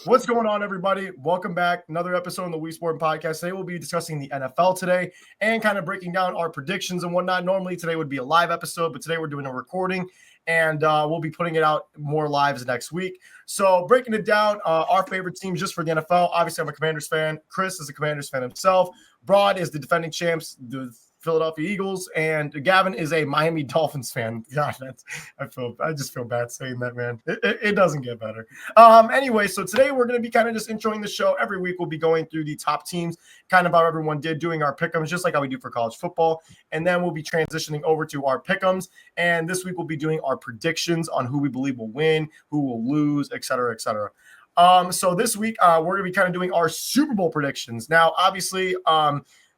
What's going on, everybody? Welcome back. Another episode on the WeSportin podcast. Today we'll be discussing the NFL today and kind of breaking down our predictions and whatnot. Normally today would be a live episode, but today we're doing a recording and we'll be putting it out more lives next week. So breaking it down, our favorite teams just for the NFL. Obviously, I'm a Commanders fan. Chris is a Commanders fan himself. Broad is the defending champs, the Philadelphia Eagles, and Gavin is a Miami Dolphins fan. God, I just feel bad saying that, man. It doesn't get better. Anyway, so today we're going to be kind of just enjoying the show. Every week we'll be going through the top teams, kind of how everyone did, doing our pick'ems, just like how we do for college football. And then we'll be transitioning over to our pick'ems. And this week we'll be doing our predictions on who we believe will win, who will lose, et cetera, et cetera. So this week we're going to be kind of doing our Super Bowl predictions. Now, obviously,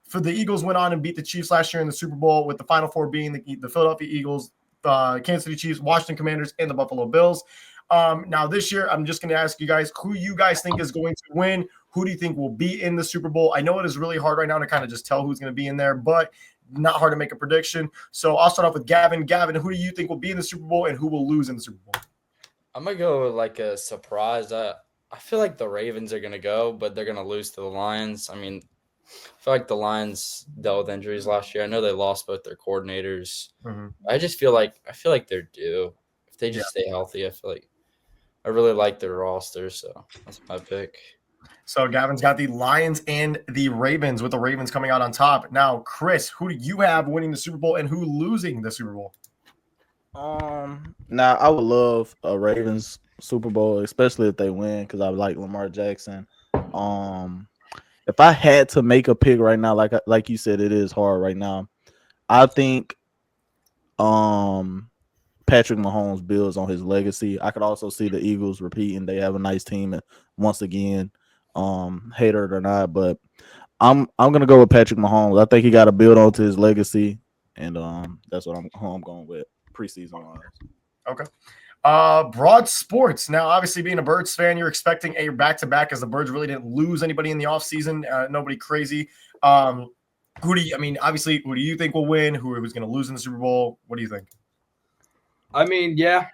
for the Eagles went on and beat the Chiefs last year in the Super Bowl, with the Final Four being the Philadelphia Eagles, Kansas City Chiefs, Washington Commanders, and the Buffalo Bills. Now this year, I'm just going to ask you guys who you guys think is going to win. Who do you think will be in the Super Bowl? I know it is really hard right now to kind of just tell who's going to be in there, but not hard to make a prediction. So I'll start off with Gavin. Gavin, who do you think will be in the Super Bowl and who will lose in the Super Bowl? I'm going to go with like a surprise. I feel like the Ravens are going to go, but they're going to lose to the Lions. I mean, I feel like the Lions dealt with injuries last year. I know they lost both their coordinators. Mm-hmm. I feel like they're due. If they just stay healthy, I really like their roster, so that's my pick. So Gavin's got the Lions and the Ravens, with the Ravens coming out on top. Now, Chris, who do you have winning the Super Bowl and who losing the Super Bowl? Now I would love a Ravens Super Bowl, especially if they win, because I like Lamar Jackson. If I had to make a pick right now, like you said, it is hard right now. I think Patrick Mahomes builds on his legacy. I could also see the Eagles repeating. They have a nice team once again, hater it or not. But I'm gonna go with Patrick Mahomes. I think he got to build onto his legacy, and that's what I'm going with preseason wise. Okay. Broad Sports. Now, obviously, being a Birds fan, you're expecting a back-to-back, as the Birds really didn't lose anybody in the offseason. Nobody crazy. Who do you think will win? Who's going to lose in the Super Bowl? What do you think? I mean, yeah,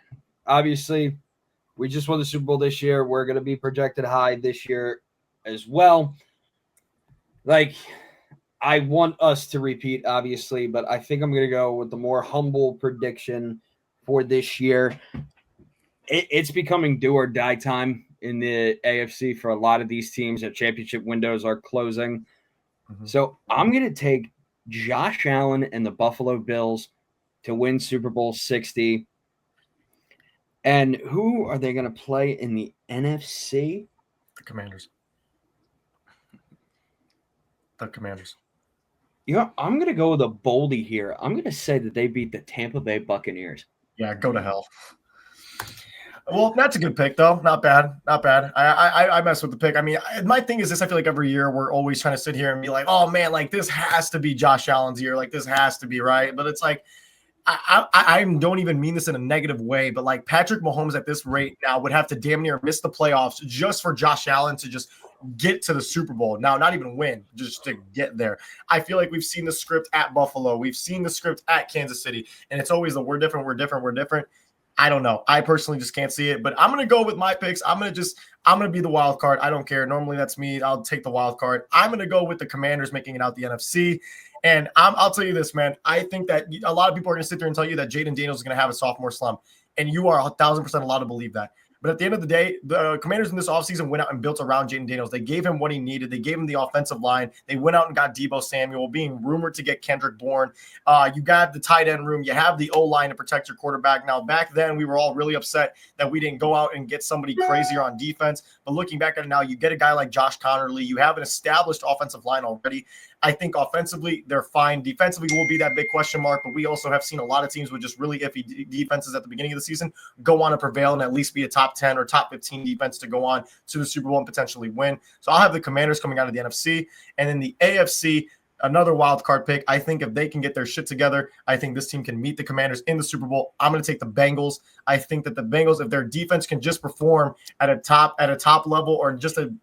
obviously, we just won the Super Bowl this year. We're going to be projected high this year as well. Like, I want us to repeat, obviously, but I think I'm going to go with the more humble prediction for this year. It's becoming do or die time in the AFC for a lot of these teams. Their championship windows are closing. Mm-hmm. So I'm going to take Josh Allen and the Buffalo Bills to win Super Bowl 60. And who are they going to play in the NFC? The Commanders. You know, I'm going to go with a boldie here. I'm going to say that they beat the Tampa Bay Buccaneers. Yeah, go to hell. Well, that's a good pick, though. Not bad. I mess with the pick. I mean, my thing is this. I feel like every year we're always trying to sit here and be like, oh, man, like this has to be Josh Allen's year. Like this has to be, right? But it's like, I don't even mean this in a negative way, but like Patrick Mahomes at this rate now would have to damn near miss the playoffs just for Josh Allen to just get to the Super Bowl. Now, not even win, just to get there. I feel like we've seen the script at Buffalo. We've seen the script at Kansas City, and it's always we're different. I don't know. I personally just can't see it, but I'm going to go with my picks. I'm going to be the wild card. I don't care. Normally that's me. I'll take the wild card. I'm going to go with the Commanders making it out the NFC. And I'll tell you this, man. I think that a lot of people are going to sit there and tell you that Jaden Daniels is going to have a sophomore slump. And you are 1,000% allowed to believe that. But at the end of the day, the Commanders in this offseason went out and built around Jaden Daniels. They gave him what he needed. They gave him the offensive line. They went out and got Deebo Samuel, being rumored to get Kendrick Bourne. You got the tight end room. You have the O-line to protect your quarterback. Now, back then, we were all really upset that we didn't go out and get somebody crazier on defense. But looking back at it now, you get a guy like Josh Connerly. You have an established offensive line already. I think offensively, they're fine. Defensively will be that big question mark, but we also have seen a lot of teams with just really iffy defenses at the beginning of the season go on to prevail and at least be a top 10 or top 15 defense to go on to the Super Bowl and potentially win. So I'll have the Commanders coming out of the NFC. And then the AFC, another wild card pick. I think if they can get their shit together, I think this team can meet the Commanders in the Super Bowl. I'm going to take the Bengals. I think that the Bengals, if their defense can just perform at a top level or just a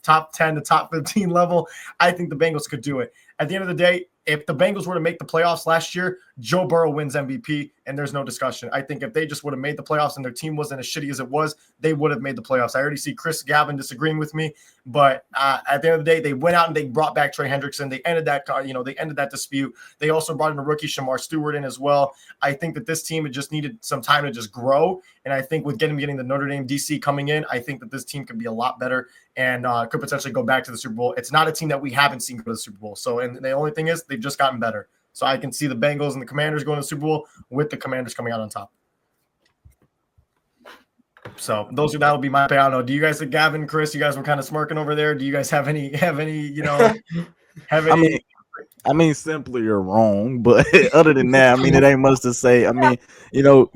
top 10 to top 15 level, I think the Bengals could do it. At the end of the day, if the Bengals were to make the playoffs last year, Joe Burrow wins MVP, and there's no discussion. I think if they just would have made the playoffs and their team wasn't as shitty as it was, they would have made the playoffs. I already see Chris Gavin disagreeing with me, but at the end of the day, they went out and they brought back Trey Hendrickson. They ended that, they ended that dispute. They also brought in a rookie, Shamar Stewart, in as well. I think that this team had just needed some time to just grow, and I think with getting the Notre Dame DC coming in, I think that this team could be a lot better and could potentially go back to the Super Bowl. It's not a team that we haven't seen go to the Super Bowl. So, and the only thing is they've just gotten better. So I can see the Bengals and the Commanders going to the Super Bowl with the Commanders coming out on top. So that'll be my pick. I don't know. Do you guys, Gavin, Chris, you guys were kind of smirking over there? Do you guys have any, I mean, simply you're wrong, but other than that, I mean, it ain't much to say. I mean,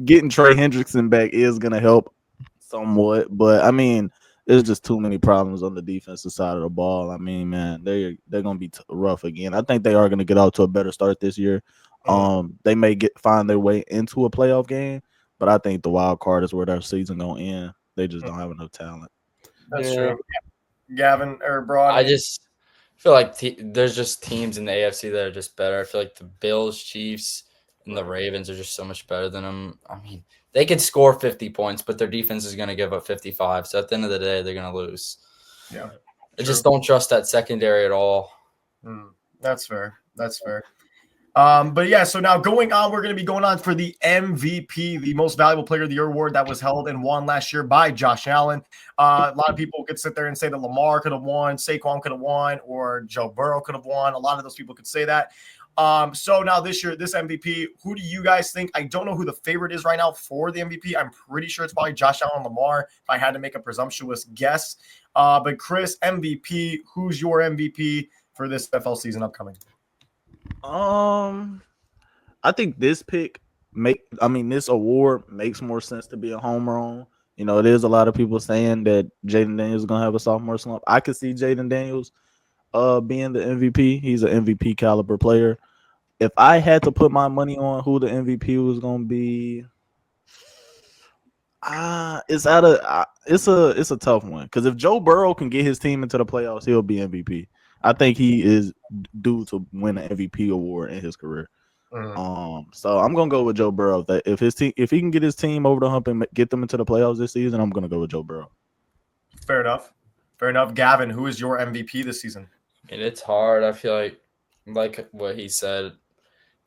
getting Trey Hendrickson back is gonna help somewhat, but I mean, there's just too many problems on the defensive side of the ball. I mean, man, they're gonna be rough again. I think they are gonna get out to a better start this year. They may find their way into a playoff game, but I think the wild card is where their season gonna end. They just don't have enough talent. That's true. Gavin or Braun. I just feel like there's just teams in the AFC that are just better. I feel like the Bills, Chiefs, and the Ravens are just so much better than them. I mean, they could score 50 points, but their defense is going to give up 55. So at the end of the day, they're going to lose. Yeah. I just don't trust that secondary at all. That's fair. But yeah, so now going on, we're going to be going on for the MVP, the Most Valuable Player of the Year award that was held and won last year by Josh Allen. A lot of people could sit there and say that Lamar could have won, Saquon could have won, or Joe Burrow could have won. A lot of those people could say that. So now this year, this MVP, who do you guys think? I don't know who the favorite is right now for the MVP. I'm pretty sure it's probably Josh Allen, Lamar, if I had to make a presumptuous guess. But Chris, MVP, who's your MVP for this NFL season upcoming? I think this this award makes more sense to be a home run. There's a lot of people saying that Jaden Daniels is gonna have a sophomore slump. I could see Jaden Daniels being the MVP. He's an MVP caliber player. If I had to put my money on who the MVP was gonna be, it's a tough one. Because if Joe Burrow can get his team into the playoffs, he'll be MVP. I think he is due to win an MVP award in his career. So I'm gonna go with Joe Burrow. That if he can get his team over the hump and get them into the playoffs this season, I'm gonna go with Joe Burrow. Fair enough. Gavin, who is your MVP this season? And it's hard. I feel like what he said,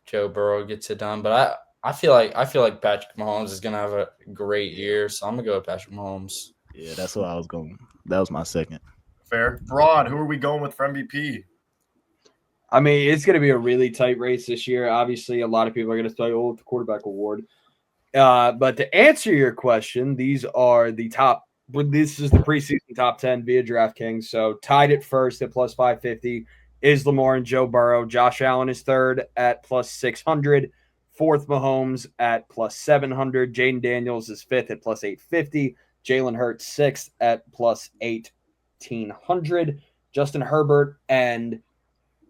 Joe Burrow gets it done. But I feel like Patrick Mahomes is gonna have a great year, so I'm gonna go with Patrick Mahomes. Yeah, that's what I was going. That was my second. Fair. Braun, who are we going with for MVP? I mean, it's going to be a really tight race this year. Obviously, a lot of people are going to say, "Oh, it's the quarterback award." But to answer your question, these are the top. This is the preseason top 10 via DraftKings. So tied at first at plus 550 is Lamar and Joe Burrow. Josh Allen is third at plus 600. Fourth, Mahomes at plus 700. Jaden Daniels is fifth at plus 850. Jalen Hurts sixth at plus 1800. Justin Herbert and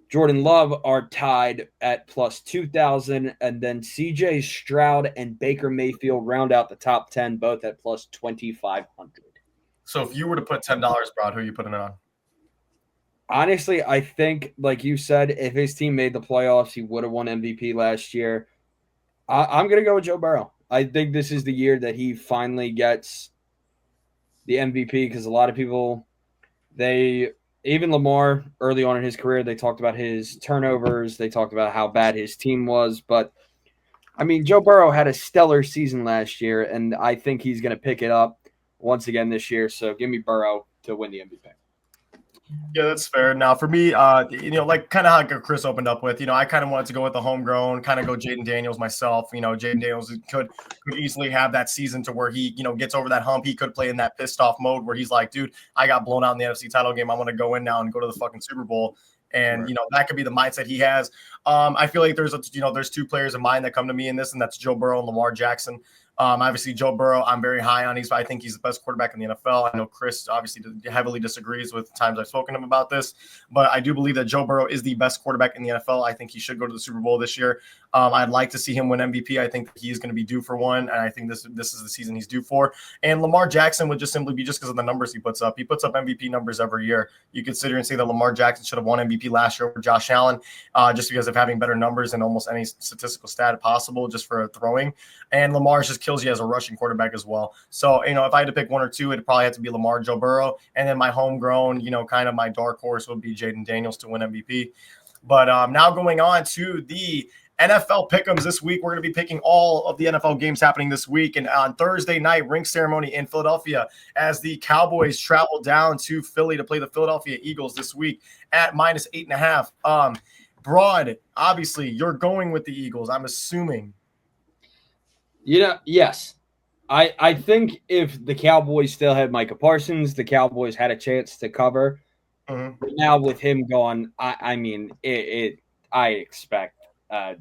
Jordan Love are tied at plus 2,000, and then CJ Stroud and Baker Mayfield round out the top 10, both at plus 2,500. So if you were to put $10, Broad, who are you putting it on? Honestly, I think, like you said, if his team made the playoffs, he would have won MVP last year. I'm going to go with Joe Burrow. I think this is the year that he finally gets the MVP because a lot of people, even Lamar, early on in his career, they talked about his turnovers. They talked about how bad his team was. But, I mean, Joe Burrow had a stellar season last year, and I think he's going to pick it up once again this year. So give me Burrow to win the MVP. Yeah, that's fair. Now, for me, like kind of how Chris opened up with, I kind of wanted to go with the homegrown, kind of go Jaden Daniels myself. Jaden Daniels could easily have that season to where he, gets over that hump. He could play in that pissed off mode where he's like, dude, I got blown out in the NFC title game. I want to go in now and go to the fucking Super Bowl. And, right. That could be the mindset he has. I feel like there's two players in mind that come to me in this, and that's Joe Burrow and Lamar Jackson. Obviously, Joe Burrow, I'm very high on. I think he's the best quarterback in the NFL. I know Chris obviously heavily disagrees with times I've spoken to him about this, but I do believe that Joe Burrow is the best quarterback in the NFL. I think he should go to the Super Bowl this year. I'd like to see him win MVP. I think he is going to be due for one, and I think this is the season he's due for. And Lamar Jackson would just simply be just because of the numbers he puts up. He puts up MVP numbers every year. You could sit here and say that Lamar Jackson should have won MVP last year over Josh Allen, just because of having better numbers in almost any statistical stat possible just for throwing. And Lamar just kills you as a rushing quarterback as well. So, if I had to pick one or two, it'd probably have to be Lamar, Joe Burrow. And then my homegrown, kind of my dark horse would be Jaden Daniels to win MVP. But now going on to the NFL pick'ems this week, we're going to be picking all of the NFL games happening this week. And on Thursday night, ring ceremony in Philadelphia as the Cowboys travel down to Philly to play the Philadelphia Eagles this week at -8.5. Broad, obviously, you're going with the Eagles, I'm assuming. Yes. I think if the Cowboys still had Micah Parsons, the Cowboys had a chance to cover. Mm-hmm. But now with him gone, I expect how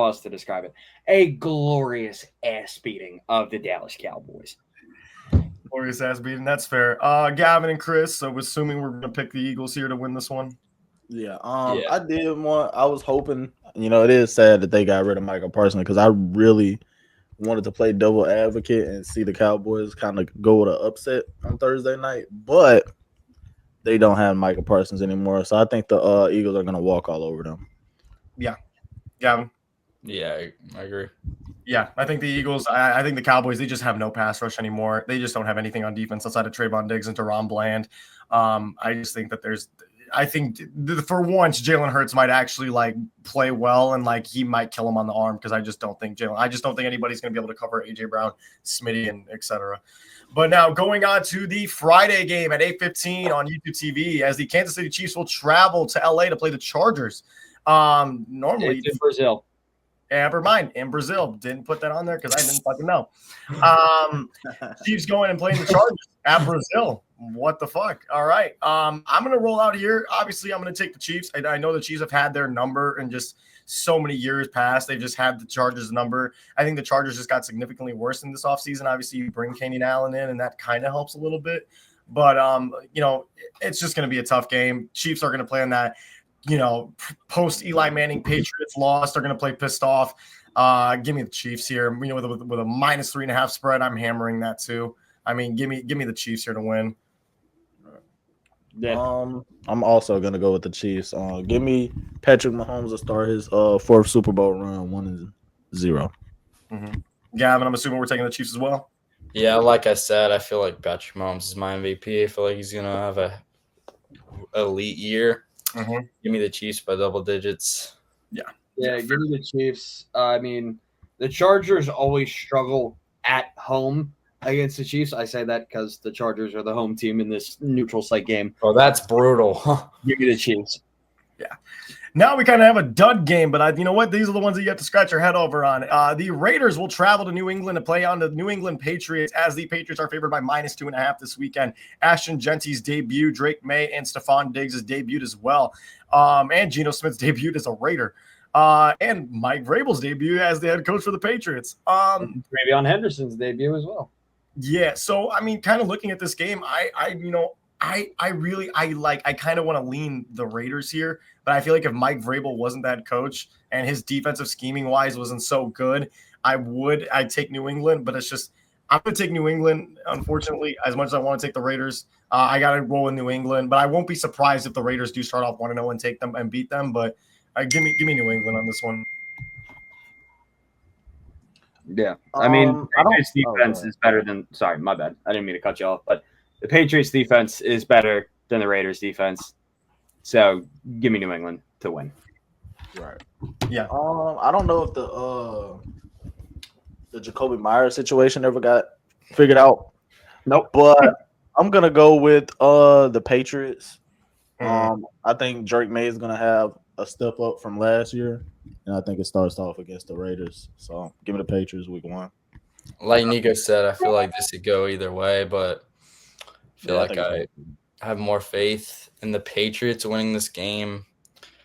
else to describe it? A glorious ass beating of the Dallas Cowboys. Glorious ass beating. That's fair. Gavin and Chris, so assuming we're going to pick the Eagles here to win this one. Yeah. I did want. I was hoping. It is sad that they got rid of Michael Parsons because I really wanted to play double advocate and see the Cowboys kind of go with an upset on Thursday night, but they don't have Michael Parsons anymore, so I think the Eagles are going to walk all over them. Yeah, Gavin. Yeah, I agree. Yeah, I think the Eagles. I think the Cowboys. They just have no pass rush anymore. They just don't have anything on defense outside of Trayvon Diggs and Deron Bland. I just think that I think for once Jalen Hurts might actually play well and he might kill him on the arm because I just don't think anybody's going to be able to cover AJ Brown, Smitty, and etc. But now going on to the Friday game at 8:15 on YouTube TV as the Kansas City Chiefs will travel to LA to play the Chargers. Normally it's in Brazil. Never mind. In Brazil. Didn't put that on there because I didn't fucking know. Chiefs going and playing the Chargers at Brazil. What the fuck? All right. I'm going to roll out here. Obviously, I'm going to take the Chiefs. I know the Chiefs have had their number in just so many years past. They've just had the Chargers number. I think the Chargers just got significantly worse in this offseason. Obviously, you bring Keenan Allen in, and that kind of helps a little bit. But, it's just going to be a tough game. Chiefs are going to play on that. Post Eli Manning Patriots loss, they're going to play pissed off. Give me the Chiefs here. With a -3.5 spread, I'm hammering that too. I mean, give me the Chiefs here to win. Yeah. I'm also going to go with the Chiefs. Give me Patrick Mahomes to start his fourth Super Bowl run 1-0. Mm-hmm. Gavin, I'm assuming we're taking the Chiefs as well. Yeah, like I said, I feel like Patrick Mahomes is my MVP. I feel like he's gonna have a elite year. Mm-hmm. Give me the Chiefs by double digits. Yeah, give me the Chiefs. I mean, the Chargers always struggle at home against the Chiefs. I say that because the Chargers are the home team in this neutral site game. Oh, that's brutal. Give me the Chiefs. Yeah. Now we kind of have a dud game, but you know what? These are the ones that you have to scratch your head over on. The Raiders will travel to New England to play on the New England Patriots as the Patriots are favored by -2.5 this weekend. Ashton Genty's debut, Drake May and Stephon Diggs' is debuted as well. And Geno Smith's debuted as a Raider. And Mike Vrabel's debut as the head coach for the Patriots. Maybe on Henderson's debut as well. Yeah, so I mean, kind of looking at this game, I kind of want to lean the Raiders here, but I feel like if Mike Vrabel wasn't that coach and his defensive scheming wise wasn't so good, I'd take New England, but it's just I'm going to take New England, unfortunately, as much as I want to take the Raiders. I got to roll in New England, but I won't be surprised if the Raiders do start off 1-0 and take them and beat them, but give me New England on this one. Yeah, I mean, Patriots defense is better than. Sorry, my bad. I didn't mean to cut you off, but the Patriots defense is better than the Raiders defense. So give me New England to win. Right. Yeah. I don't know if the Jacoby Myers situation ever got figured out. Nope. But I'm gonna go with the Patriots. I think Drake May is gonna have a step up from last year, and I think it starts off against the Raiders. So give me the Patriots week 1. Like Nico said, I feel like this could go either way, but I feel like I have more faith in the Patriots winning this game.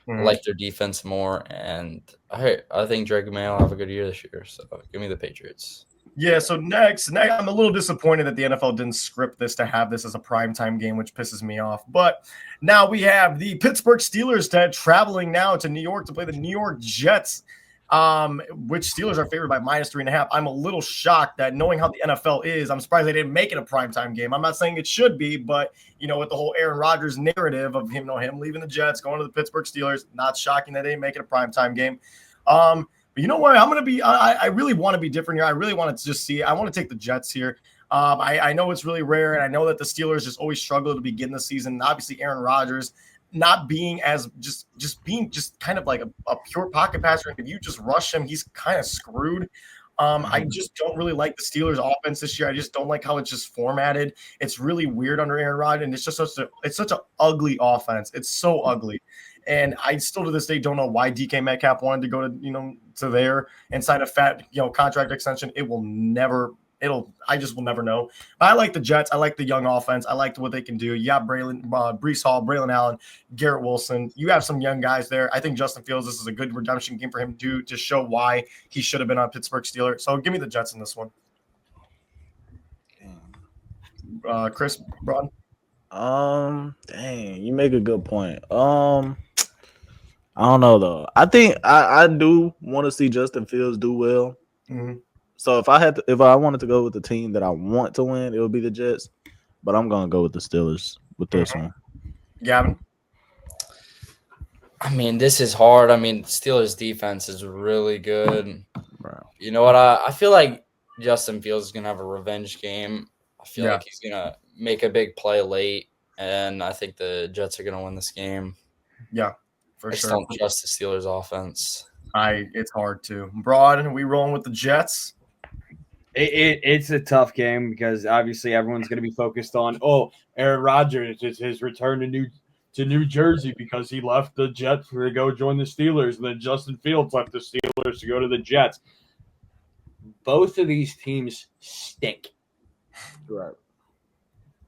I like their defense more, and I think Drake May will have a good year this year. So give me the Patriots. Yeah, so next, I'm a little disappointed that the NFL didn't script this to have this as a primetime game, which pisses me off. But now we have the Pittsburgh Steelers traveling now to New York to play the New York Jets, which Steelers are favored by -3.5. I'm a little shocked that knowing how the NFL is, I'm surprised they didn't make it a primetime game. I'm not saying it should be, but, with the whole Aaron Rodgers narrative of him leaving the Jets, going to the Pittsburgh Steelers, not shocking that they didn't make it a primetime game. But you know what? I'm going to be – I really want to be different here. I really want to just see – I want to take the Jets here. I know it's really rare, and I know that the Steelers just always struggle to begin the season. And obviously, Aaron Rodgers not being as – being kind of like a pure pocket passer. If you just rush him, he's kind of screwed. I just don't really like the Steelers' offense this year. I just don't like how it's just formatted. It's really weird under Aaron Rodgers, and it's just such an ugly offense. It's so ugly. And I still to this day don't know why DK Metcalf wanted to go to, to there and sign a fat, contract extension. I just will never know. But I like the Jets. I like the young offense. I like what they can do. Yeah, Breece Hall, Braylon Allen, Garrett Wilson. You have some young guys there. I think Justin Fields, this is a good redemption game for him to show why he should have been on Pittsburgh Steelers. So give me the Jets in this one. Chris, Braun? Dang, you make a good point. I don't know though. I think I do want to see Justin Fields do well. Mm-hmm. So if I wanted to go with the team that I want to win, it would be the Jets. But I'm gonna go with the Steelers with this one. Gavin? I mean, this is hard. I mean, Steelers defense is really good. Right. You know what? I feel like Justin Fields is gonna have a revenge game. I feel like he's gonna make a big play late, and I think the Jets are gonna win this game. Yeah. I just don't trust the Steelers offense. It's hard to. Broad, are we rolling with the Jets? It's a tough game because obviously everyone's going to be focused on, Aaron Rodgers is his return to New Jersey because he left the Jets to go join the Steelers, and then Justin Fields left the Steelers to go to the Jets. Both of these teams stink. Right.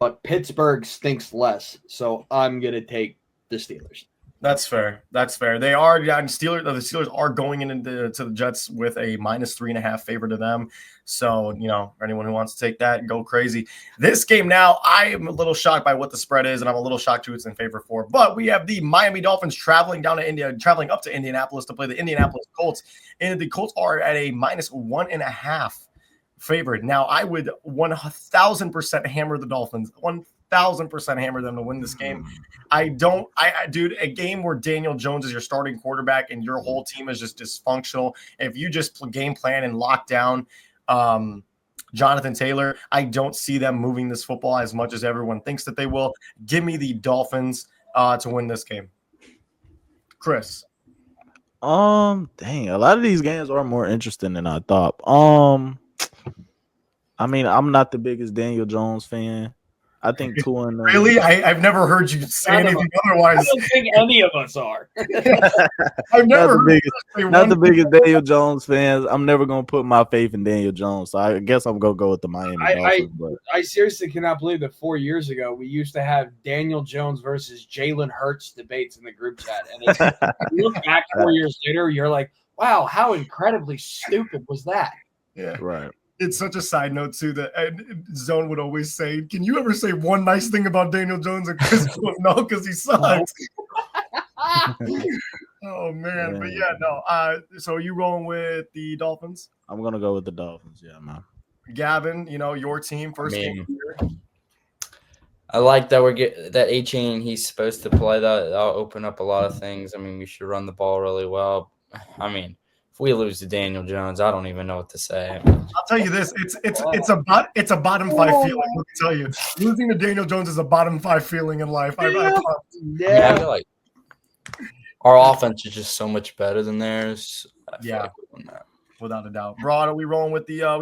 But Pittsburgh stinks less, so I'm going to take the Steelers. That's fair. They are, the Steelers are going into the Jets with a -3.5 favor to them. So, anyone who wants to take that, go crazy. This game now, I am a little shocked by what the spread is, and I'm a little shocked who it's in favor for. But we have the Miami Dolphins traveling up to Indianapolis to play the Indianapolis Colts, and the Colts are at a -1.5 favorite. Now, I would 1,000% hammer the Dolphins. 1,000% hammer them to win this game. Dude, a game where Daniel Jones is your starting quarterback and your whole team is just dysfunctional. If you just game plan and lock down Jonathan Taylor, I don't see them moving this football as much as everyone thinks that they will. Give me the Dolphins to win this game. Chris. Dang, a lot of these games are more interesting than I thought. I mean, I'm not the biggest Daniel Jones fan. I think Tua and really, I've never heard you say anything otherwise. I don't think any of us are. I've never not the biggest Daniel Jones fans. I'm never gonna put my faith in Daniel Jones, so I guess I'm gonna go with the Miami Dolphins. I seriously cannot believe that 4 years ago we used to have Daniel Jones versus Jalen Hurts debates in the group chat, and you look back 4 years later, you're like, wow, how incredibly stupid was that? Yeah, right. It's such a side note too that Zone would always say, "Can you ever say one nice thing about Daniel Jones?" And Chris goes, "No, because he sucks." Oh man, but yeah, no. So are you rolling with the Dolphins? I'm gonna go with the Dolphins. Yeah, man. Gavin, your team first game here. I like that that A-Chain. He's supposed to play that. That'll open up a lot of things. I mean, we should run the ball really well. I mean, if we lose to Daniel Jones, I don't even know what to say. I'll tell you this: it's a bottom five feeling. Let me tell you, losing to Daniel Jones is a bottom five feeling in life. I feel like our offense is just so much better than theirs. Without a doubt. Broad, are we rolling with the? I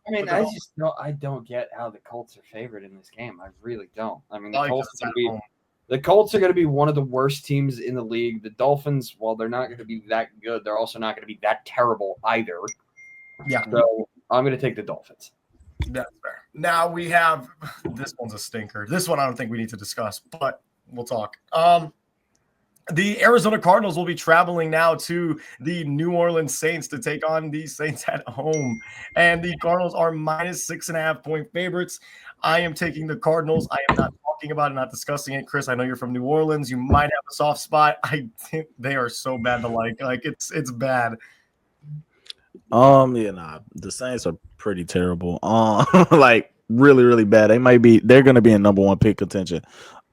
mean, I don't get how the Colts are favored in this game. I really don't. I mean, the Colts are going to be one of the worst teams in the league. The Dolphins, while they're not going to be that good, they're also not going to be that terrible either. Yeah. So I'm going to take the Dolphins. That's fair. Now we have – this one's a stinker. This one I don't think we need to discuss, but we'll talk. The Arizona Cardinals will be traveling now to the New Orleans Saints to take on the Saints at home. And the Cardinals are minus 6.5-point favorites. I am taking the Cardinals. I am not talking about it, not discussing it. Chris, I know you're from New Orleans. You might have a soft spot. I think they are so bad to like. Like it's bad. The Saints are pretty terrible. Like really, really bad. They're gonna be in number one pick contention.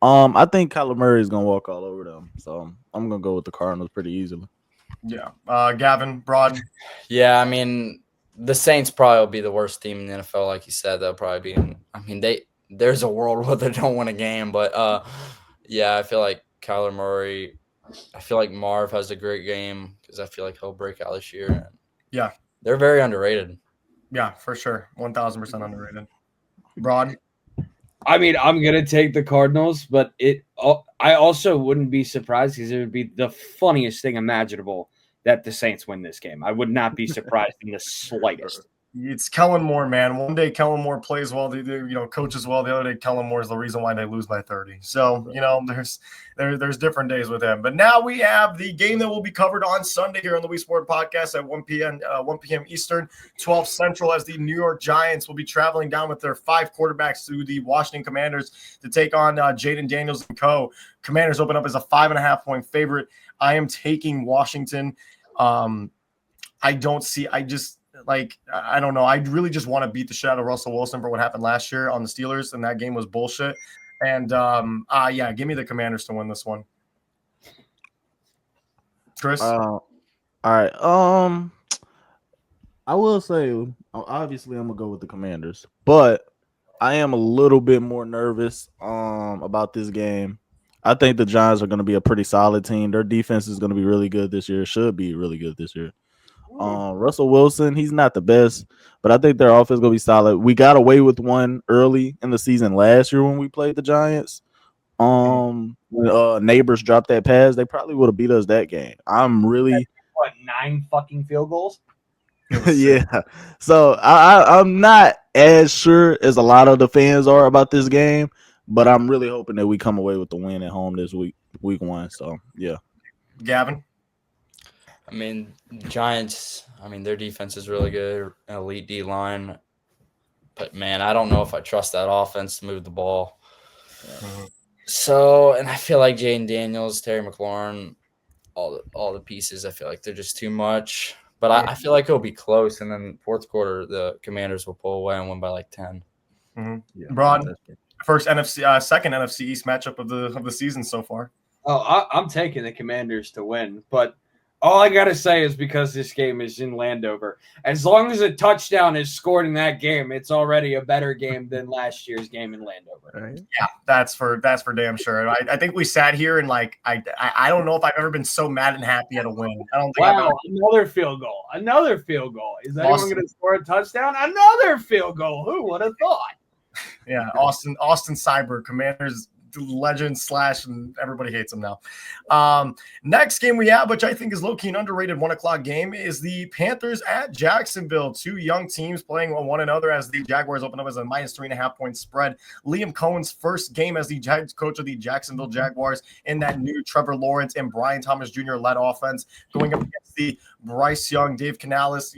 I think Kyler Murray is gonna walk all over them. So I'm gonna go with the Cardinals pretty easily. Yeah. Gavin, Broad. Yeah, I mean, the Saints probably will be the worst team in the NFL, like you said. They'll probably be in. I mean, there's a world where they don't win a game, but yeah, I feel like Kyler Murray. I feel like Marv has a great game because I feel like he'll break out this year. Yeah, they're very underrated. Yeah, for sure, 1,000% underrated. Broad. I mean, I'm gonna take the Cardinals, but I also wouldn't be surprised because it would be the funniest thing imaginable that the Saints win this game. I would not be surprised in the slightest. It's Kellen Moore, man. One day Kellen Moore plays well, coaches well. The other day Kellen Moore is the reason why they lose by 30. So, there's different days with him. But now we have the game that will be covered on Sunday here on the WeSportin podcast at 1 p.m. Eastern, 12 Central, as the New York Giants will be traveling down with their 5 quarterbacks to the Washington Commanders to take on Jaden Daniels and co. Commanders open up as a 5.5-point favorite. I am taking Washington. I don't know. I really just want to beat the shit out of Russell Wilson for what happened last year on the Steelers, and that game was bullshit. And give me the Commanders to win this one. Chris? All right. I will say, obviously, I'm gonna go with the Commanders, but I am a little bit more nervous about this game. I think the Giants are going to be a pretty solid team. Their defense is going to be really good this year. Should be really good this year. Russell Wilson, he's not the best, but I think their offense is going to be solid. We got away with one early in the season last year when we played the Giants. When Neighbors dropped that pass, they probably would have beat us that game. I'm really 9 fucking field goals. Yeah. So I'm not as sure as a lot of the fans are about this game, but I'm really hoping that we come away with the win at home this week 1. So yeah. Gavin? I mean, Giants, their defense is really good, an elite D line. But, man, I don't know if I trust that offense to move the ball. Mm-hmm. So, and I feel like Jaden Daniels, Terry McLaurin, all the pieces, I feel like they're just too much. But I feel like it'll be close, and then fourth quarter, the Commanders will pull away and win by like 10. Mm-hmm. Yeah, Broad, second NFC East matchup of the season so far. Oh, I'm taking the Commanders to win, but all I got to say is because this game is in Landover, as long as a touchdown is scored in that game, it's already a better game than last year's game in Landover. Right. Yeah, that's for damn sure. I think we sat here and I don't know if I've ever been so mad and happy at a win. I don't think another field goal. Is anyone going to score a touchdown? Another field goal. Who would have thought? Yeah, Austin Cyber, Commanders legend / and everybody hates him now. Next game we have, which I think is low-key an underrated 1:00 game, is the Panthers at Jacksonville. 2 young teams playing one another as the Jaguars open up as a -3.5-point spread. Liam Cohen's first game as the coach of the Jacksonville Jaguars in that new Trevor Lawrence and Brian Thomas Jr. led offense, going up against the Bryce Young, Dave Canales,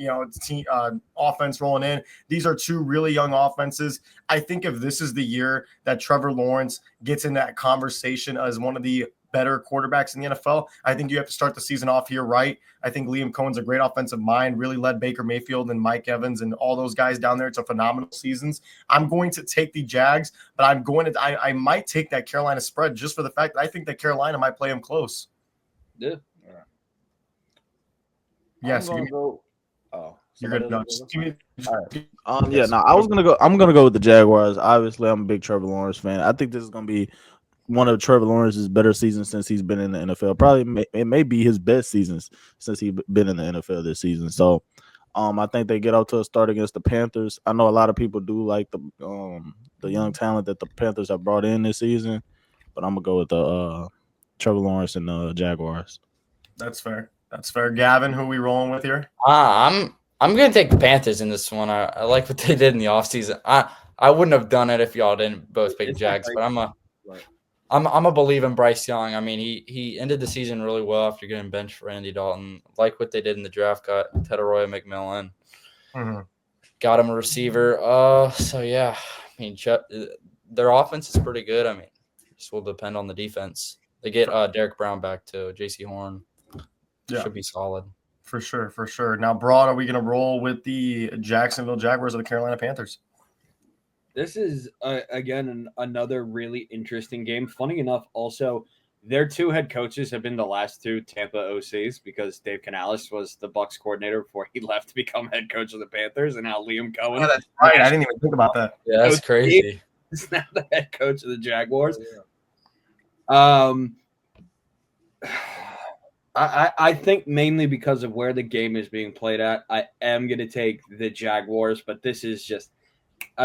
offense rolling in. These are 2 really young offenses. I think if this is the year that Trevor Lawrence gets in that conversation as one of the better quarterbacks in the NFL, I think you have to start the season off here right. I think Liam Cohen's a great offensive mind, really led Baker Mayfield and Mike Evans and all those guys down there to phenomenal seasons. I'm going to take the Jags, but I might take that Carolina spread just for the fact that I think that Carolina might play them close. Yeah. Yes. You're good. No, I'm gonna go with the Jaguars. Obviously, I'm a big Trevor Lawrence fan. I think this is gonna be one of Trevor Lawrence's better seasons since he's been in the NFL. Probably it may be his best seasons since he's been in the NFL this season. So, I think they get out to a start against the Panthers. I know a lot of people do like the young talent that the Panthers have brought in this season, but I'm gonna go with the Trevor Lawrence and the Jaguars. That's fair. Gavin, who are we rolling with here? I'm going to take the Panthers in this one. I like what they did in the offseason. I wouldn't have done it if y'all didn't both pick Jags, but I'm I'm a believer in Bryce Young. I mean, he ended the season really well after getting benched for Andy Dalton. Like what they did in the draft, got Tedoroy McMillan, got him a receiver. So yeah, I mean, their offense is pretty good. I mean, just will depend on the defense. They get Derek Brown back too. J.C. Horn should be solid. For sure. Now, Broad, are we going to roll with the Jacksonville Jaguars or the Carolina Panthers? This is, again, another really interesting game. Funny enough, also, their two head coaches have been the last two Tampa OCs because Dave Canales was the Bucs coordinator before he left to become head coach of the Panthers, and now Liam Cohen. Oh, that's right. I didn't even think about that. Yeah, that's crazy. He's now the head coach of the Jaguars. I think mainly because of where the game is being played at, I am going to take the Jaguars, but this is just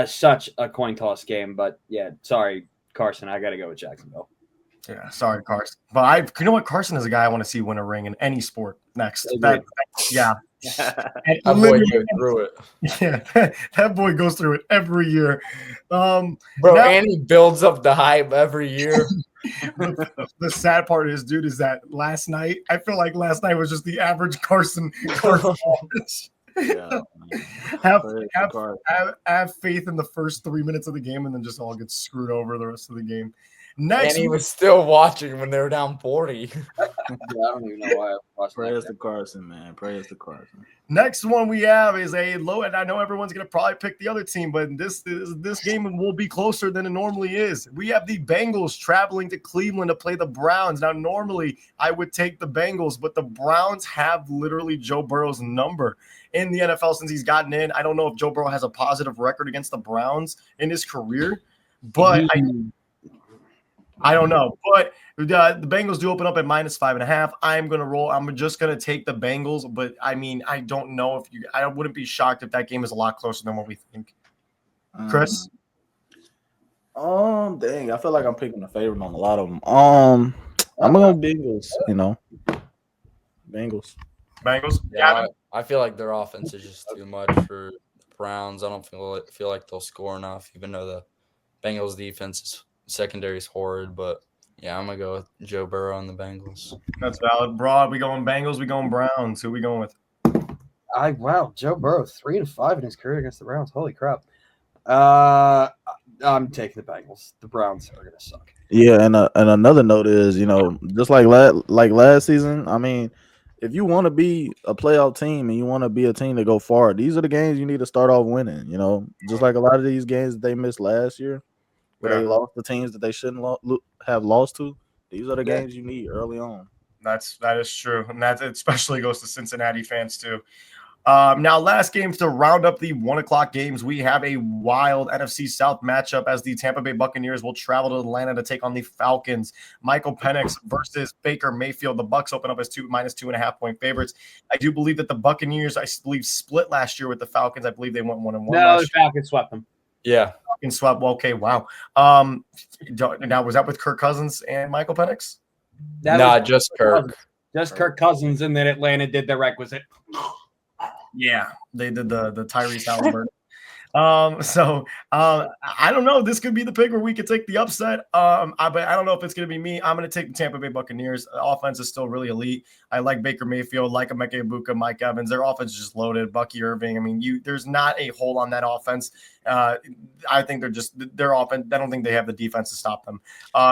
such a coin toss game. But yeah, sorry, Carson, I got to go with Jacksonville. Yeah, sorry, Carson. But you know what? Carson is a guy I want to see win a ring in any sport next. That boy goes through it. Yeah, that boy goes through it every year. Bro, and he builds up the hype every year. The sad part is, dude, is that last night, I feel like last night was just the average Carson. Yeah, have faith in the first 3 minutes of the game and then just all get screwed over the rest of the game. Next, and he was still watching when they were down 40. I don't even know why I watched Prayers to Carson, man. Prayers to Carson. Next one we have is a low, and I know everyone's going to probably pick the other team, but this game will be closer than it normally is. We have the Bengals traveling to Cleveland to play the Browns. Now, normally I would take the Bengals, but the Browns have literally Joe Burrow's number in the NFL since he's gotten in. I don't know if Joe Burrow has a positive record against the Browns in his career, but I don't know, but the Bengals do open up at -5.5. I'm going to roll. I'm just going to take the Bengals, but I mean, I don't know I wouldn't be shocked if that game is a lot closer than what we think. Chris? Dang, I feel like I'm picking a favorite on a lot of them. I'm going to Bengals, Bengals. Yeah, I feel like their offense is just too much for the Browns. I don't feel like they'll score enough, even though the Bengals defense secondary is horrid, but yeah, I'm gonna go with Joe Burrow and the Bengals. That's valid. Broad, we going Bengals, we going Browns. Who we going with? Wow, Joe Burrow 3-5 in his career against the Browns. Holy crap! I'm taking the Bengals. The Browns are gonna suck. Yeah, and another note is, just like last season. I mean, if you want to be a playoff team and you want to be a team to go far, these are the games you need to start off winning. Just like a lot of these games that they missed last year, where they lost the teams that they shouldn't have lost to. These are the games you need early on. That is true, and that especially goes to Cincinnati fans too. Now, last game to round up the 1:00 games, we have a wild NFC South matchup as the Tampa Bay Buccaneers will travel to Atlanta to take on the Falcons. Michael Penix versus Baker Mayfield. The Bucs open up as -2.5 point favorites. I do believe that the Buccaneers, split last year with the Falcons. I believe they went 1-1. No, the Falcons swept them. Yeah. Falcons swept. Well, okay, wow. Now, was that with Kirk Cousins and Michael Penix? Just Kirk. Just Kirk Cousins, and then Atlanta did the requisite. Yeah, they did the Tyrese Halliburton. I don't know. This could be the pick where we could take the upset. But I don't know if it's going to be me. I'm going to take the Tampa Bay Buccaneers. The offense is still really elite. I like Baker Mayfield, like Emeka Egbuka, Mike Evans. Their offense is just loaded. Bucky Irving. I mean, there's not a hole on that offense. I think their offense. I don't think they have the defense to stop them.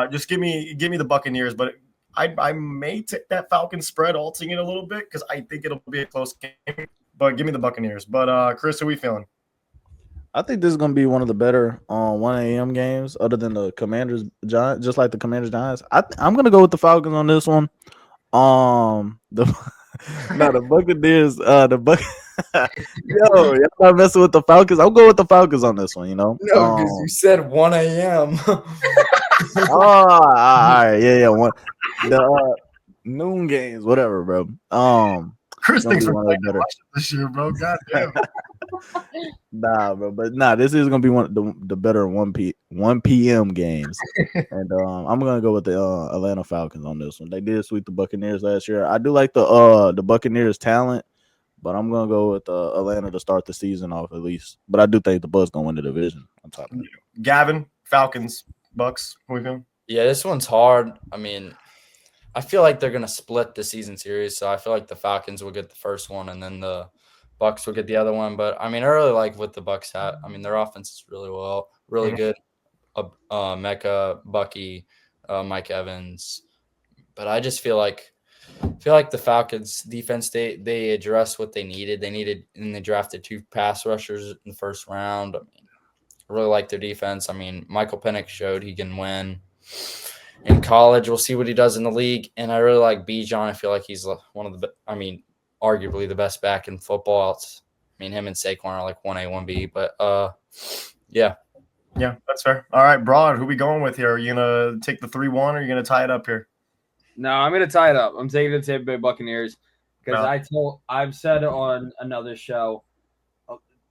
Just give me the Buccaneers, but I may take that Falcons spread, altering it a little bit because I think it'll be a close game. But give me the Buccaneers. But Chris, how are we feeling? I think this is going to be one of the better 1 a.m. games, other than the Commanders Giants, just like the Commanders Giants. I'm going to go with the Falcons on this one. The Buccaneers, y'all not messing with the Falcons. I'll go with the Falcons on this one. No, because you said 1 a.m. All right, yeah, the noon games, whatever, bro. Chris thinks we're playing this year, bro. God damn. Nah, bro, but this is gonna be one of the better 1 p.m. games, and I'm gonna go with the Atlanta Falcons on this one. They did sweep the Buccaneers last year. I do like the Buccaneers talent, but I'm gonna go with Atlanta to start the season off at least. But I do think the Bucs gonna win the division on top of it. Gavin, Falcons, Bucks. Who we feeling? Yeah, this one's hard. I mean, I feel like they're gonna split the season series, so I feel like the Falcons will get the first one, and then the Bucks will get the other one. But I mean, I really like what the Bucks have. I mean, their offense is really good. Mecca, Bucky, Mike Evans. But I just feel like the Falcons defense, they addressed what they needed. And they drafted 2 pass rushers in the first round. I mean, I really like their defense. I mean, Michael Penix showed he can win in college. We'll see what he does in the league. And I really like Bijan. I feel like he's one of the, arguably the best back in football. Him and Saquon are like 1A, 1B. But yeah. Yeah, that's fair. All right, Broad, who we going with here? Are you gonna take the 3-1 or are you gonna tie it up here? No, I'm going to tie it up. I'm taking the Tampa Bay Buccaneers because No. I've said on another show,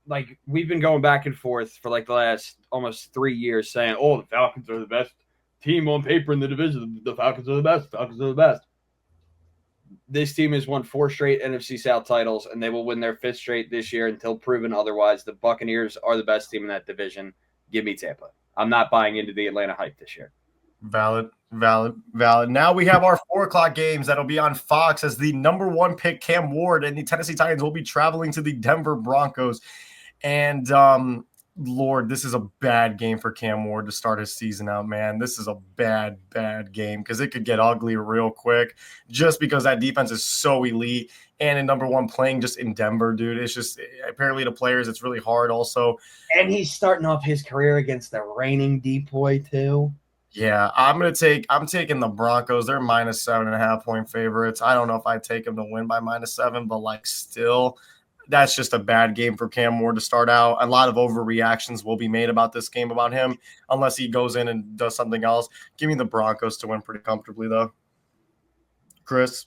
like we've been going back and forth for like the last almost 3 years saying, oh, the Falcons are the best team on paper in the division. The Falcons are the best. Falcons are the best. This team has won 4 straight NFC South titles, and they will win their 5th straight this year until proven otherwise. The Buccaneers are the best team in that division. Give me Tampa. I'm not buying into the Atlanta hype this year. Valid. Now we have our 4:00 games that'll be on Fox as the number 1 pick Cam Ward and the Tennessee Titans will be traveling to the Denver Broncos. And Lord, this is a bad game for Cam Ward to start his season out, man. This is a bad game because it could get ugly real quick just because that defense is so elite. And in number 1 playing just in Denver, dude, it's just apparently the players, it's really hard also. And he's starting off his career against the reigning D-boy too. Yeah, I'm taking the Broncos. They're minus 7.5 point favorites. I don't know if I'd take them to win by -7, but like still, that's just a bad game for Cam Ward to start out. A lot of overreactions will be made about this game about him unless he goes in and does something else. Give me the Broncos to win pretty comfortably though. Chris?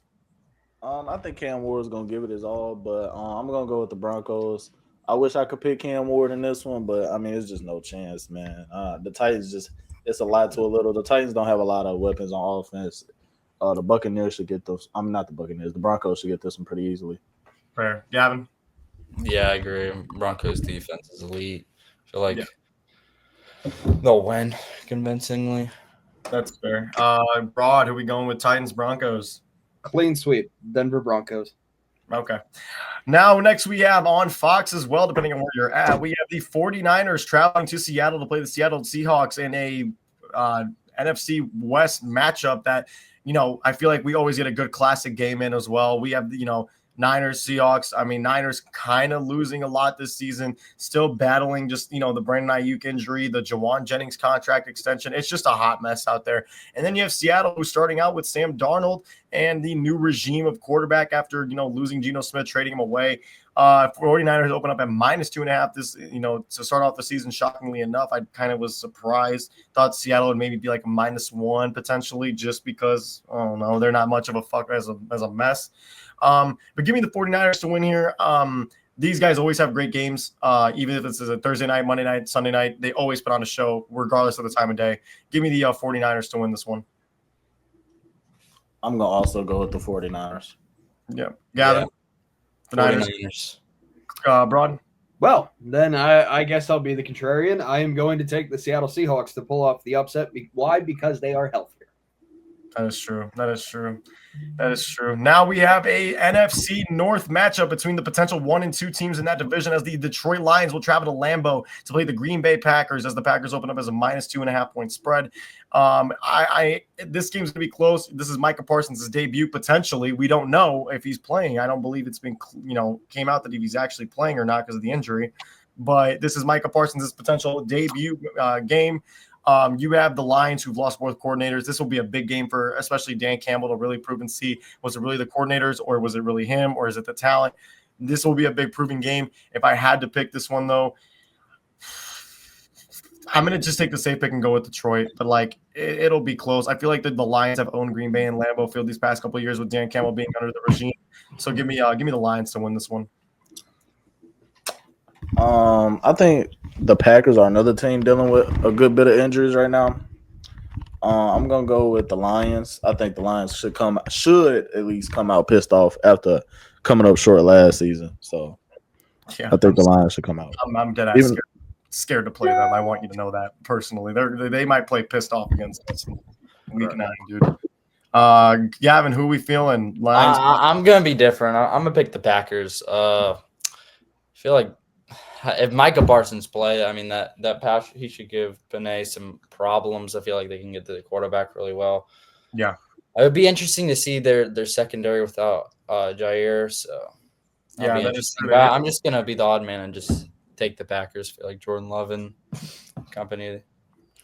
I think Cam Ward is gonna give it his all, but I'm gonna go with the Broncos. I wish I could pick Cam Ward in this one, but I mean it's just no chance, man. The Titans it's a lot to a little. The Titans don't have a lot of weapons on offense. The Buccaneers should get those. I'm not the Buccaneers. The Broncos should get this one pretty easily. Fair. Gavin? Yeah, I agree. Broncos defense is elite. I feel like they'll win convincingly. That's fair. Broad, who are we going with? Titans, Broncos? Clean sweep. Denver Broncos. Okay. Now, next we have on Fox as well, depending on where you're at, we have the 49ers traveling to Seattle to play the Seattle Seahawks in a NFC West matchup that, I feel like we always get a good classic game in as well. We have, Niners, Seahawks. I mean, Niners kind of losing a lot this season, still battling just, the Brandon Ayuk injury, the Jawan Jennings contract extension. It's just a hot mess out there. And then you have Seattle, who's starting out with Sam Darnold and the new regime of quarterback after, losing Geno Smith, trading him away. 49ers open up at -2.5 this, to start off the season. Shockingly enough, I kind of was surprised. Thought Seattle would maybe be like a -1 potentially just because, I don't know, they're not much of a fucker as a mess. But give me the 49ers to win here. These guys always have great games. Even if it's a Thursday night, Monday night, Sunday night, they always put on a show regardless of the time of day. Give me the 49ers to win this one. I'm going to also go with the 49ers. Yeah. Gavin? The 49ers. Broad? Well, then I guess I'll be the contrarian. I am going to take the Seattle Seahawks to pull off the upset. Why? Because they are healthier. That is true. Now we have a NFC North matchup between the potential 1 and 2 teams in that division as the Detroit Lions will travel to Lambeau to play the Green Bay Packers as the Packers open up as a -2.5 point spread. This game's gonna be close. This is Micah Parsons' debut potentially. We don't know if he's playing. I don't believe it's been came out that if he's actually playing or not because of the injury. But this is Micah Parsons' potential debut game. You have the Lions who've lost both coordinators. This will be a big game for especially Dan Campbell to really prove and see, was it really the coordinators or was it really him or is it the talent? This will be a big proving game. If I had to pick this one, though, I'm going to just take the safe pick and go with Detroit. But, it'll be close. I feel like the Lions have owned Green Bay and Lambeau Field these past couple of years with Dan Campbell being under the regime. So give me the Lions to win this one. I think the Packers are another team dealing with a good bit of injuries right now. I'm gonna go with the Lions. I think the Lions should at least come out pissed off after coming up short last season. So yeah, I think the Lions should come out. I'm dead ass scared to play them. I want you to know that personally. They might play pissed off against us. Week 9, dude. Gavin, who we feeling? Lions. I'm gonna be different. I'm gonna pick the Packers. I feel like if Micah Parsons play, I mean that pass he should give Panay some problems. I feel like they can get to the quarterback really well. Yeah. It would be interesting to see their secondary without Jair. So that'll be That is interesting. true. But I'm just gonna be the odd man and just take the Packers. Feel like Jordan Love and company,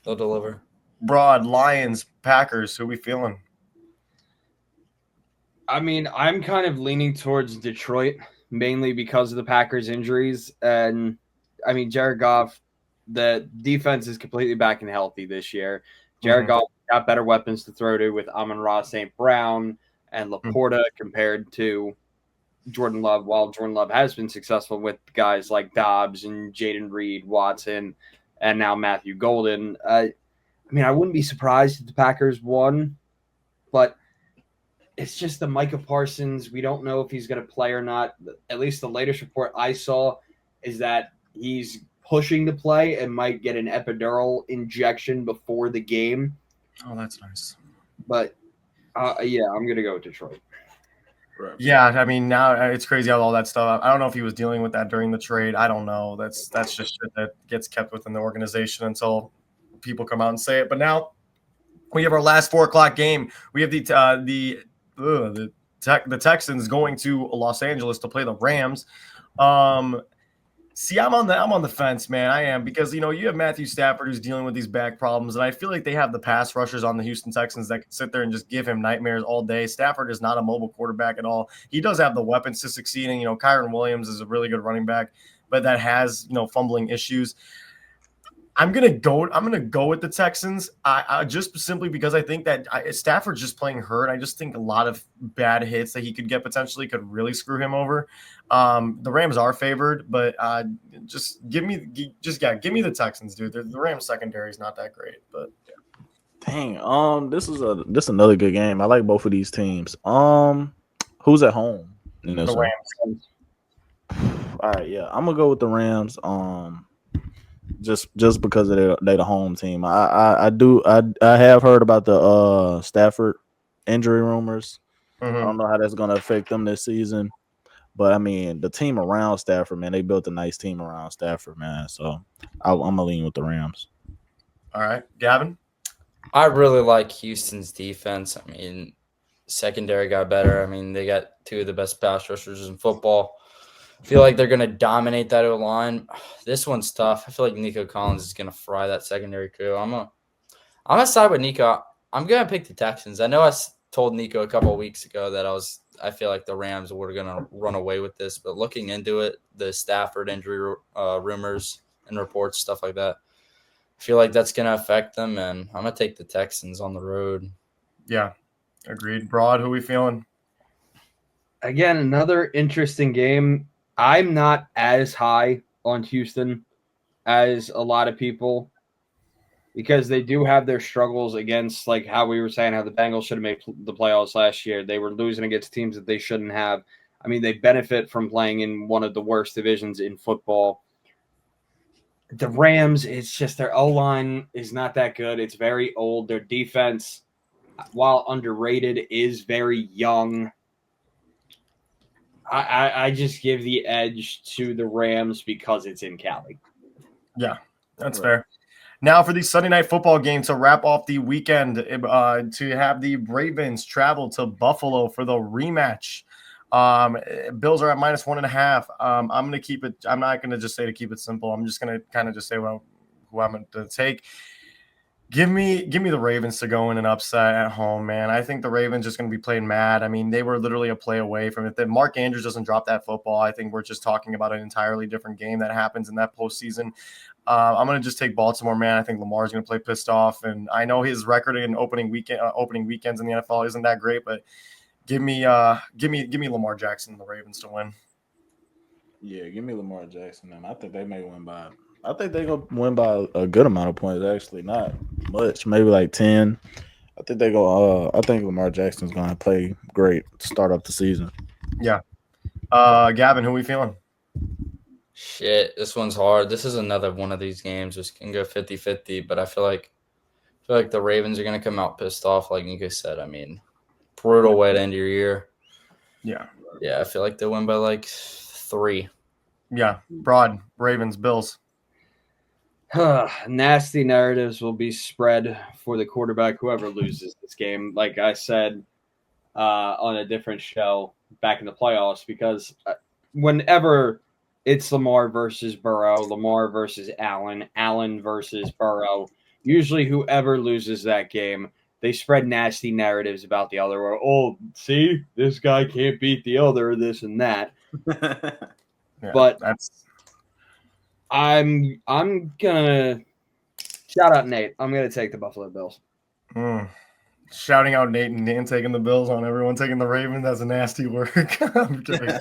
they'll deliver. Broad, Lions, Packers, who we feeling? I mean, I'm kind of leaning towards Detroit, mainly because of the Packers' injuries. And I mean, Jared Goff, the defense is completely back and healthy this year. Jared Goff got better weapons to throw to with Amon-Ra St. Brown and Laporta compared to Jordan Love, while Jordan Love has been successful with guys like Dobbs and Jaden Reed, Watson, and now Matthew Golden. I mean, I wouldn't be surprised if the Packers won, but it's just the Micah Parsons. We don't know if he's going to play or not. At least the latest report I saw is that he's pushing to play and might get an epidural injection before the game. Oh, that's nice. But, yeah, I'm going to go with Detroit. Right. Yeah, I mean, now it's crazy how all that stuff. I don't know if he was dealing with that during the trade. I don't know. That's just shit that gets kept within the organization until people come out and say it. But now we have our last 4:00 game. We have the Texans going to Los Angeles to play the Rams. See, I'm on the fence, man. I am, because you have Matthew Stafford who's dealing with these back problems, and I feel like they have the pass rushers on the Houston Texans that can sit there and just give him nightmares all day. Stafford is not a mobile quarterback at all. He does have the weapons to succeed, and Kyron Williams is a really good running back, but that has fumbling issues. I'm gonna go with the Texans. I just simply because I think that Stafford's just playing hurt. I just think a lot of bad hits that he could get potentially could really screw him over. The Rams are favored, but just give me the Texans, dude. The Rams secondary is not that great, but dang. This is another good game. I like both of these teams. Who's at home in this the one? Rams. All right, yeah, I'm gonna go with the Rams. Just because they're the home team. I have heard about the Stafford injury rumors. I don't know how that's gonna affect them this season, but I mean the team around Stafford, man, they built a nice team around Stafford, man. So I'm gonna lean with the Rams. All right, Gavin. I really like Houston's defense. I mean, secondary got better. I mean, they got two of the best pass rushers in football. I feel like they're going to dominate that O-line. This one's tough. I feel like Nico Collins is going to fry that secondary crew. I'm gonna side with Nico. I'm going to pick the Texans. I know I told Nico a couple of weeks ago that I feel like the Rams were going to run away with this, but looking into it, the Stafford injury rumors and reports, stuff like that, I feel like that's going to affect them, and I'm going to take the Texans on the road. Yeah, agreed. Broad, who we feeling? Again, another interesting game. I'm not as high on Houston as a lot of people because they do have their struggles against, like how we were saying, how the Bengals should have made the playoffs last year. They were losing against teams that they shouldn't have. I mean, they benefit from playing in one of the worst divisions in football. The Rams, it's just their O-line is not that good. It's very old. Their defense, while underrated, is very young. I just give the edge to the Rams because it's in Cali. Yeah, that's fair. Now for the Sunday night football game to wrap off the weekend, to have the Ravens travel to Buffalo for the rematch. Bills are at -1.5. I'm going to keep it. I'm not going to just say to keep it simple. I'm just going to kind of just say who I'm going to take. Give me the Ravens to go in and upset at home, man. I think the Ravens just going to be playing mad. I mean, they were literally a play away from it. If Mark Andrews doesn't drop that football, I think we're just talking about an entirely different game that happens in that postseason. I'm going to just take Baltimore, man. I think Lamar's going to play pissed off, and I know his record in opening weekends in the NFL isn't that great, but give me Lamar Jackson and the Ravens to win. Yeah, give me Lamar Jackson, man. I think they may win by. I think they're gonna win by a good amount of points. Actually, not much, maybe like 10. I think they go. I think Lamar Jackson's gonna play great to start up the season. Yeah. Gavin, who we feeling? Shit, this one's hard. This is another one of these games which can go 50-50, but I feel like I feel like the Ravens are going to come out pissed off, like Nico said. I mean, brutal way to end your year. Yeah. Yeah, I feel like they'll win by like 3. Yeah. Broad, Ravens, Bills. Nasty narratives will be spread for the quarterback, whoever loses this game. Like I said on a different show back in the playoffs, because whenever it's Lamar versus Burrow, Lamar versus Allen, Allen versus Burrow, usually whoever loses that game, they spread nasty narratives about the other. Or, oh, see, this guy can't beat the other, this and that. Yeah, But that's I'm gonna shout out Nate. I'm gonna take the Buffalo Bills. shouting out Nate and taking the Bills on everyone taking the Ravens. That's a nasty work. I'm kidding.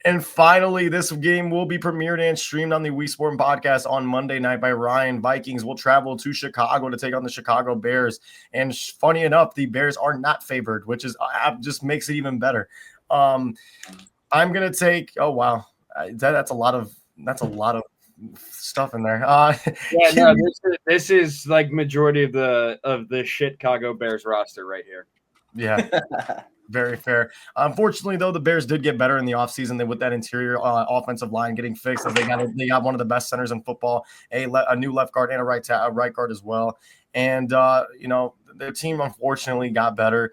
And finally, this game will be premiered and streamed on the WeSportin podcast on Monday night by Ryan. Vikings will travel to Chicago to take on the Chicago Bears. And funny enough, the Bears are not favored, which is just makes it even better. I'm gonna take. Oh wow, that's a lot of stuff in there. Yeah, no, this is like majority of the Chicago Bears roster right here. Yeah. Very fair. Unfortunately, though, the Bears did get better in the offseason. They with that interior offensive line getting fixed, as they got one of the best centers in football, a new left guard and a right guard as well. And their team unfortunately got better.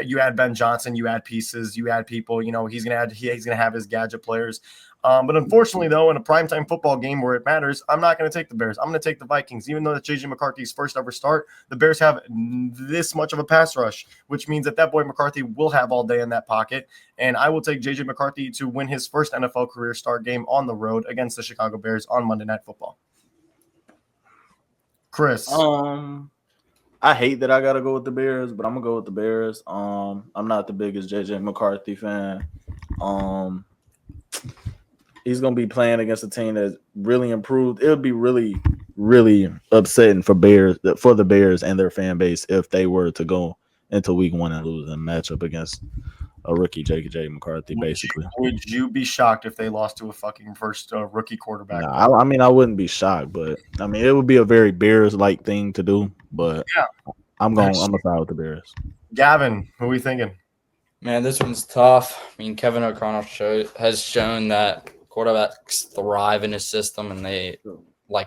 You add Ben Johnson, you add pieces, you add people. He's gonna have his gadget players. But unfortunately, though, in a primetime football game where it matters, I'm not going to take the Bears. I'm going to take the Vikings. Even though that's J.J. McCarthy's first ever start, the Bears have this much of a pass rush, which means that boy McCarthy will have all day in that pocket. And I will take J.J. McCarthy to win his first NFL career start game on the road against the Chicago Bears on Monday Night Football. Chris. I hate that I got to go with the Bears, but I'm going to go with the Bears. I'm not the biggest J.J. McCarthy fan. He's going to be playing against a team that's really improved. It would be really, really upsetting for the Bears and their fan base if they were to go into week 1 and lose a matchup against a rookie J.J. McCarthy, basically. Would you be shocked if they lost to a fucking first rookie quarterback? No, I wouldn't be shocked, but it would be a very Bears-like thing to do. But yeah, I'm going to side with the Bears. Gavin, who are we thinking? Man, this one's tough. Kevin O'Connell has shown that quarterbacks thrive in his system and they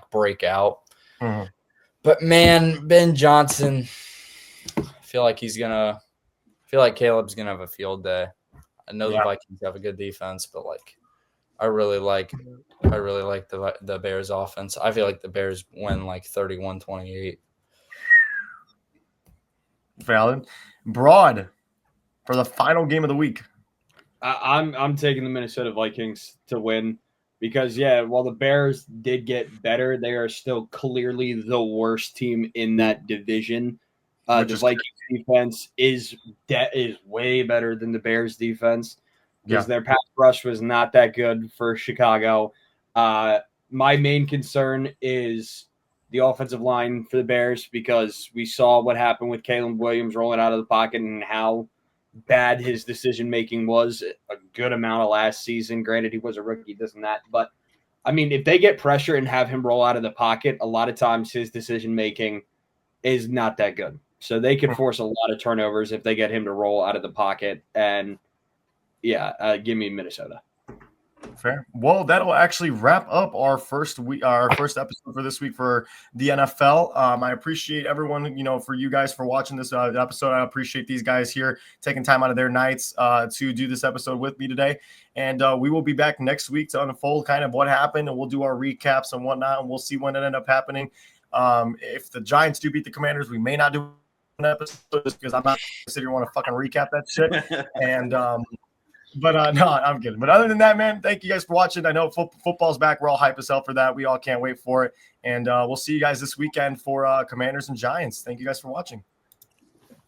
break out. Mm-hmm. But man, Ben Johnson, I feel like Caleb's gonna have a field day. I know the Vikings have a good defense, but I really like the Bears offense. I feel like the Bears win 31-28. Valid. Broad for the final game of the week. I'm taking the Minnesota Vikings to win because, while the Bears did get better, they are still clearly the worst team in that division. The Vikings defense is way better than the Bears defense because their pass rush was not that good for Chicago. My main concern is the offensive line for the Bears because we saw what happened with Caleb Williams rolling out of the pocket and how bad his decision-making was a good amount of last season. Granted, he was a rookie, this and that. But, if they get pressure and have him roll out of the pocket, a lot of times his decision-making is not that good. So they could force a lot of turnovers if they get him to roll out of the pocket. And, give me Minnesota. Fair. Well, that'll actually wrap up our first episode for this week for the NFL. I appreciate everyone, for you guys for watching this episode. I appreciate these guys here taking time out of their nights to do this episode with me today. And we will be back next week to unfold kind of what happened, and we'll do our recaps and whatnot, and we'll see when it ended up happening. If the Giants do beat the Commanders, we may not do an episode just because I'm not sitting here want to fucking recap that shit. And But no, I'm kidding. But other than that, man, thank you guys for watching. I know football's back. We're all hype as hell for that. We all can't wait for it. And we'll see you guys this weekend for Commanders and Giants. Thank you guys for watching.